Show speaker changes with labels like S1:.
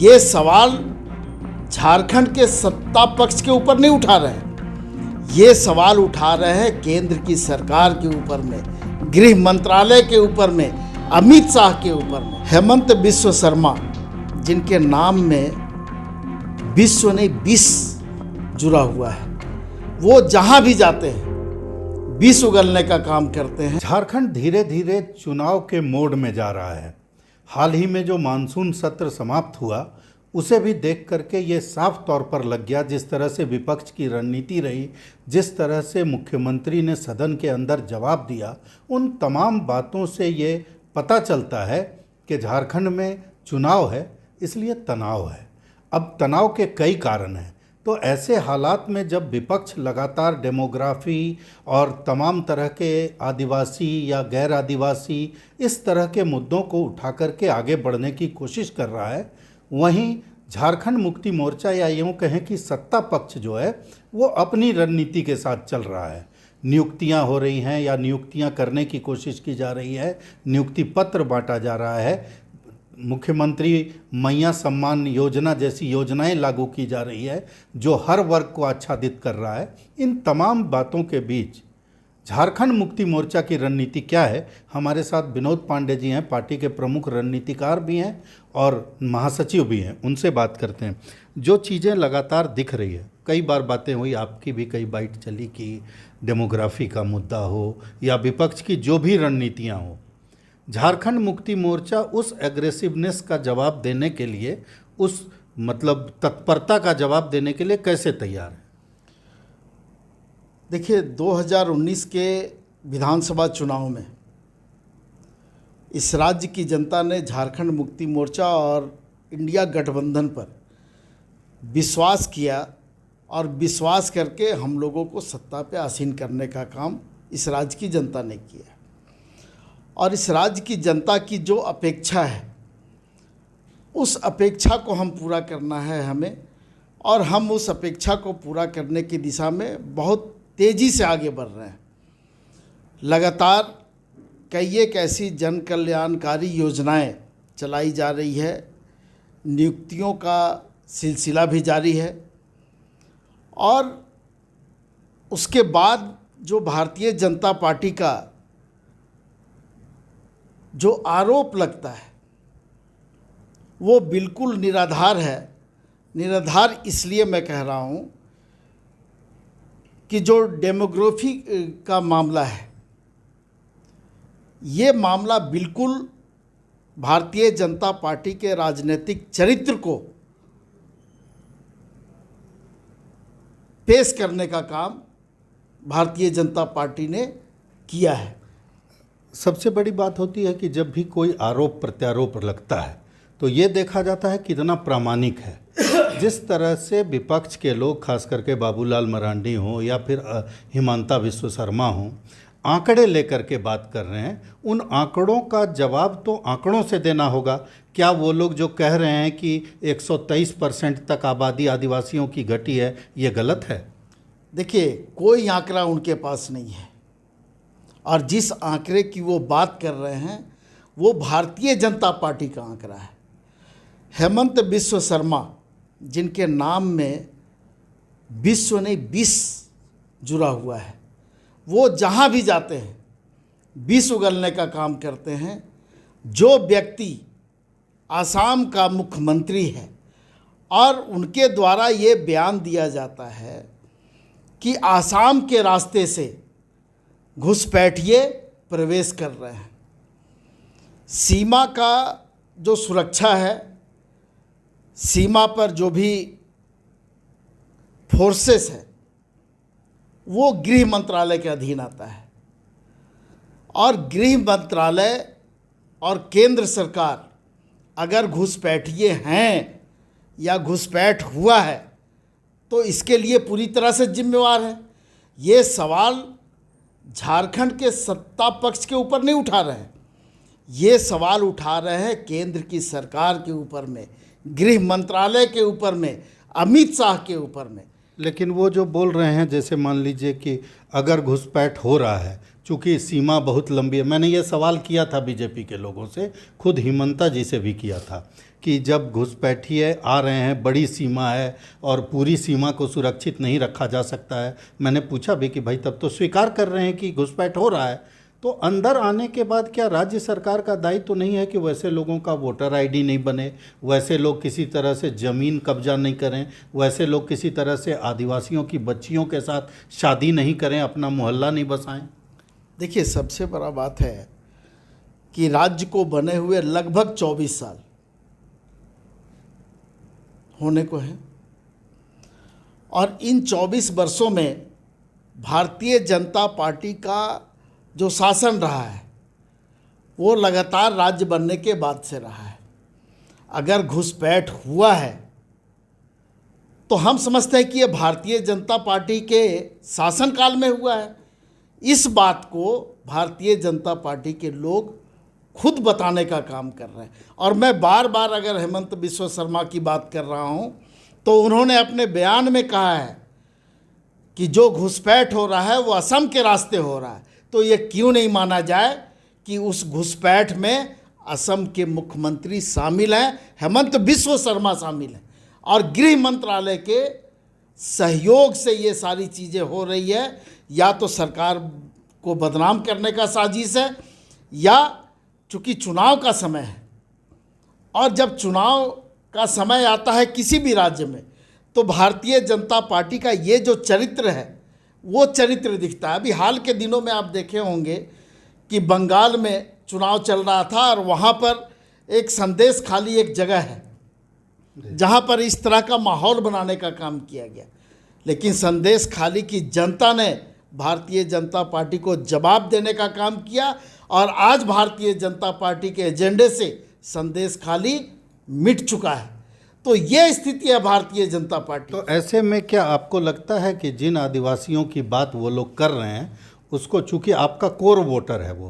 S1: ये सवाल झारखंड के सत्ता पक्ष के ऊपर नहीं उठा रहे हैं, ये सवाल उठा रहे हैं केंद्र की सरकार के ऊपर में, गृह मंत्रालय के ऊपर में, अमित शाह के ऊपर में। हेमंत बिस्व शर्मा जिनके नाम में विश्व नहीं विष जुड़ा हुआ है, वो जहां भी जाते हैं विष उगलने का काम करते हैं।
S2: झारखंड धीरे धीरे चुनाव के मोड में जा रहा है। हाल ही में जो मानसून सत्र समाप्त हुआ उसे भी देख करके ये साफ तौर पर लग गया, जिस तरह से विपक्ष की रणनीति रही, जिस तरह से मुख्यमंत्री ने सदन के अंदर जवाब दिया, उन तमाम बातों से ये पता चलता है कि झारखंड में चुनाव है, इसलिए तनाव है। अब तनाव के कई कारण हैं। तो ऐसे हालात में जब विपक्ष लगातार डेमोग्राफी और तमाम तरह के आदिवासी या गैर आदिवासी इस तरह के मुद्दों को उठा करके आगे बढ़ने की कोशिश कर रहा है, वहीं झारखंड मुक्ति मोर्चा या यूँ कहें कि सत्ता पक्ष जो है वो अपनी रणनीति के साथ चल रहा है। नियुक्तियां हो रही हैं या नियुक्तियां करने की कोशिश की जा रही है, नियुक्ति पत्र बांटा जा रहा है, मुख्यमंत्री मैया सम्मान योजना जैसी योजनाएं लागू की जा रही है जो हर वर्ग को आच्छादित कर रहा है। इन तमाम बातों के बीच झारखंड मुक्ति मोर्चा की रणनीति क्या है? हमारे साथ विनोद पांडे जी हैं, पार्टी के प्रमुख रणनीतिकार भी हैं और महासचिव भी हैं, उनसे बात करते हैं। जो चीज़ें लगातार दिख रही है, कई बार बातें हुई, आपकी भी कई बाइट चली कि डेमोग्राफी का मुद्दा हो या विपक्ष की जो भी रणनीतियाँ हो, झारखंड मुक्ति मोर्चा उस एग्रेसिवनेस का जवाब देने के लिए, उस मतलब तत्परता का जवाब देने के लिए कैसे तैयार है?
S1: देखिए, 2019 के विधानसभा चुनाव में इस राज्य की जनता ने झारखंड मुक्ति मोर्चा और इंडिया गठबंधन पर विश्वास किया और विश्वास करके हम लोगों को सत्ता पे आसीन करने का काम इस राज्य की जनता ने किया। और इस राज्य की जनता की जो अपेक्षा है, उस अपेक्षा को हम पूरा करना है हमें, और हम उस अपेक्षा को पूरा करने की दिशा में बहुत तेज़ी से आगे बढ़ रहे हैं। लगातार कई एक ऐसी जन कल्याणकारी योजनाएं चलाई जा रही है, नियुक्तियों का सिलसिला भी जारी है, और उसके बाद जो भारतीय जनता पार्टी का जो आरोप लगता है वो बिल्कुल निराधार है। निराधार इसलिए मैं कह रहा हूँ कि जो डेमोग्राफी का मामला है, ये मामला बिल्कुल भारतीय जनता पार्टी के राजनीतिक चरित्र को पेश करने का काम भारतीय जनता पार्टी ने किया है।
S2: सबसे बड़ी बात होती है कि जब भी कोई आरोप प्रत्यारोप लगता है तो ये देखा जाता है कितना प्रामाणिक है। जिस तरह से विपक्ष के लोग, खास करके बाबूलाल मरांडी हों या फिर हिमांता बिस्व शर्मा हों, आंकड़े लेकर के बात कर रहे हैं, उन आंकड़ों का जवाब तो आंकड़ों से देना होगा। क्या वो लोग जो कह रहे हैं कि 123% तक आबादी आदिवासियों की घटी है, ये गलत है?
S1: देखिए, कोई आंकड़ा उनके पास नहीं है, और जिस आंकड़े की वो बात कर रहे हैं वो भारतीय जनता पार्टी का आंकड़ा है। हेमंत बिस्व शर्मा जिनके नाम में विश्व नहीं विष जुड़ा हुआ है, वो जहाँ भी जाते हैं विष उगलने का काम करते हैं। जो व्यक्ति आसाम का मुख्यमंत्री है और उनके द्वारा ये बयान दिया जाता है कि आसाम के रास्ते से घुसपैठिए प्रवेश कर रहे हैं, सीमा का जो सुरक्षा है, सीमा पर जो भी फोर्सेस है, वो गृह मंत्रालय के अधीन आता है, और गृह मंत्रालय और केंद्र सरकार अगर घुसपैठिए हैं या घुसपैठ हुआ है तो इसके लिए पूरी तरह से जिम्मेवार है। ये सवाल झारखंड के सत्ता पक्ष के ऊपर नहीं उठा रहे हैं, ये सवाल उठा रहे हैं केंद्र की सरकार के ऊपर में, गृह मंत्रालय के ऊपर में, अमित शाह के ऊपर में।
S2: लेकिन वो जो बोल रहे हैं, जैसे मान लीजिए कि अगर घुसपैठ हो रहा है, चूँकि सीमा बहुत लंबी है, मैंने ये सवाल किया था बीजेपी के लोगों से, खुद हिमंता जी से भी किया था कि जब घुसपैठिए आ रहे हैं, बड़ी सीमा है और पूरी सीमा को सुरक्षित नहीं रखा जा सकता है। मैंने पूछा भी कि भाई तब तो स्वीकार कर रहे हैं कि घुसपैठ हो रहा है, तो अंदर आने के बाद क्या राज्य सरकार का दायित्व तो नहीं है कि वैसे लोगों का वोटर आईडी नहीं बने, वैसे लोग किसी तरह से ज़मीन कब्जा नहीं करें, वैसे लोग किसी तरह से आदिवासियों की बच्चियों के साथ शादी नहीं करें, अपना मोहल्ला नहीं बसाएं?
S1: देखिए, सबसे बड़ा बात है कि राज्य को बने हुए लगभग 24 साल होने को हैं और इन 24 वर्षों में भारतीय जनता पार्टी का जो शासन रहा है वो लगातार राज्य बनने के बाद से रहा है। अगर घुसपैठ हुआ है तो हम समझते हैं कि ये भारतीय जनता पार्टी के शासनकाल में हुआ है। इस बात को भारतीय जनता पार्टी के लोग खुद बताने का काम कर रहे हैं। और मैं बार बार अगर हेमंत बिस्वा शर्मा की बात कर रहा हूं तो उन्होंने अपने बयान में कहा है कि जो घुसपैठ हो रहा है वो असम के रास्ते हो रहा है। तो ये क्यों नहीं माना जाए कि उस घुसपैठ में असम के मुख्यमंत्री शामिल हैं, हेमंत बिस्वा शर्मा शामिल हैं और गृह मंत्रालय के सहयोग से ये सारी चीज़ें हो रही है। या तो सरकार को बदनाम करने का साजिश है, या चूँकि चुनाव का समय है और जब चुनाव का समय आता है किसी भी राज्य में तो भारतीय जनता पार्टी का ये जो चरित्र है वो चरित्र दिखता है। अभी हाल के दिनों में आप देखे होंगे कि बंगाल में चुनाव चल रहा था और वहाँ पर एक संदेश खाली एक जगह है जहाँ पर इस तरह का माहौल बनाने का काम किया गया, लेकिन संदेश खाली की जनता ने भारतीय जनता पार्टी को जवाब देने का काम किया और आज भारतीय जनता पार्टी के एजेंडे से संदेश खाली मिट चुका है। तो ये स्थिति है भारतीय जनता पार्टी।
S2: तो ऐसे में क्या आपको लगता है कि जिन आदिवासियों की बात वो लोग कर रहे हैं उसको, चूंकि आपका कोर वोटर है वो,